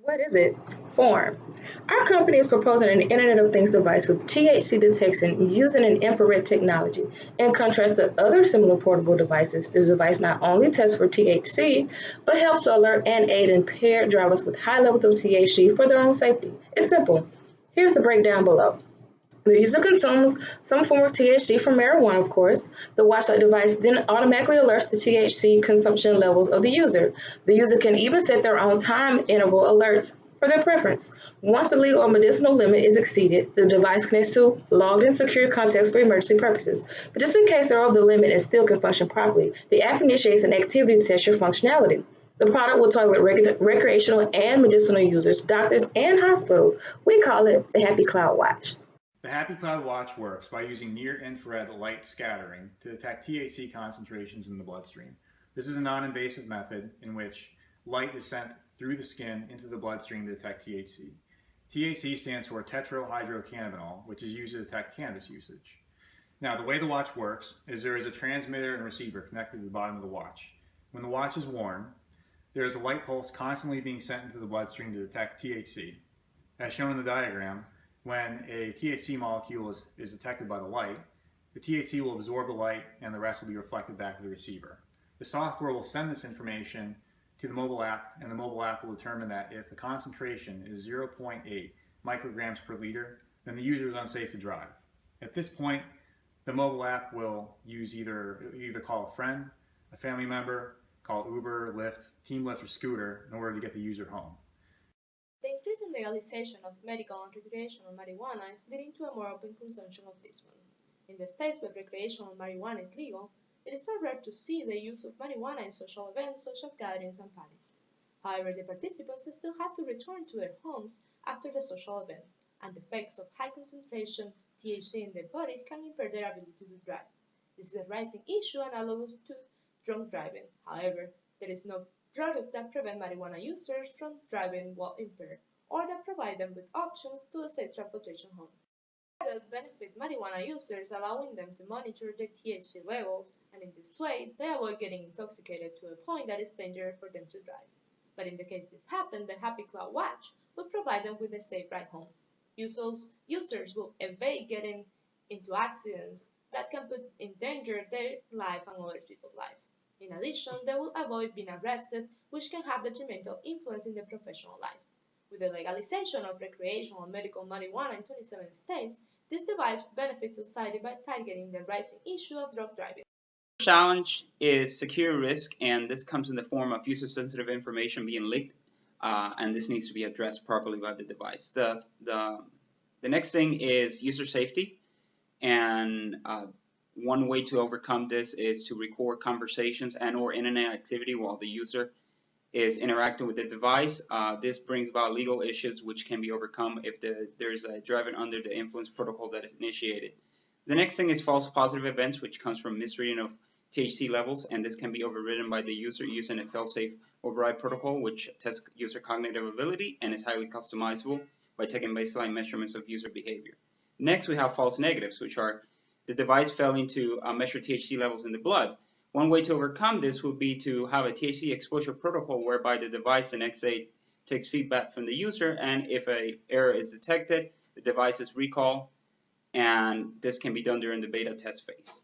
What is it? Form. Our company is proposing an Internet of Things device with THC detection using an infrared technology. In contrast to other similar portable devices, this device not only tests for THC, but helps to alert and aid impaired drivers with high levels of THC for their own safety. It's simple. Here's the breakdown below. The user consumes some form of THC from marijuana, of course. The watch-like device then automatically alerts the THC consumption levels of the user. The user can even set their own time interval alerts for their preference. Once the legal or medicinal limit is exceeded, the device connects to logged in secure contacts for emergency purposes. But just in case they're over the limit and still can function properly, the app initiates an activity to test your functionality. The product will target recreational and medicinal users, doctors, and hospitals. We call it the Happy Cloud Watch. The Happy Cloud Watch works by using near-infrared light scattering to detect THC concentrations in the bloodstream. This is a non-invasive method in which light is sent through the skin into the bloodstream to detect THC. THC stands for tetrahydrocannabinol, which is used to detect cannabis usage. Now, the way the watch works is there is a transmitter and receiver connected to the bottom of the watch. When the watch is worn, there is a light pulse constantly being sent into the bloodstream to detect THC. As shown in the diagram, when a THC molecule is detected by the light, the THC will absorb the light and the rest will be reflected back to the receiver. The software will send this information to the mobile app, and the mobile app will determine that if the concentration is 0.8 micrograms per liter, then the user is unsafe to drive. At this point, the mobile app will use either call a friend, a family member, call Uber, Lyft, Team Lyft, or Scooter in order to get the user home. The increasing legalization of medical and recreational marijuana is leading to a more open consumption of this one. In the states where recreational marijuana is legal, it is not rare to see the use of marijuana in social events such as gatherings and parties. However, the participants still have to return to their homes after the social event, and the effects of high concentration THC in their body can impair their ability to drive. This is a rising issue analogous to drunk driving. However, there is no product that prevent marijuana users from driving while impaired, or that provide them with options to a safe transportation home. Product benefit marijuana users, allowing them to monitor their THC levels, and in this way, they avoid getting intoxicated to a point that is dangerous for them to drive. But in the case this happened, the Happy Cloud Watch will provide them with a safe ride home. Users will evade getting into accidents that can put in danger their life and other people's life. In addition, they will avoid being arrested, which can have detrimental influence in their professional life. With the legalization of recreational and medical marijuana in 27 states, this device benefits society by targeting the rising issue of drug driving. Challenge is secure risk, and this comes in the form of user-sensitive information being leaked, and this needs to be addressed properly by the device. The next thing is user safety, and one way to overcome this is to record conversations and/or internet activity while the user is interacting with the device. This brings about legal issues which can be overcome if there's a driving under the influence protocol that is initiated. The next thing is false positive events, which comes from misreading of THC levels, and this can be overridden by the user using a fail-safe override protocol, which tests user cognitive ability and is highly customizable by taking baseline measurements of user behavior. Next, we have false negatives, which are the device failing to measure THC levels in the blood. One way to overcome this would be to have a THC exposure protocol whereby the device the next day takes feedback from the user, and if an error is detected, the device is recalled, and this can be done during the beta test phase.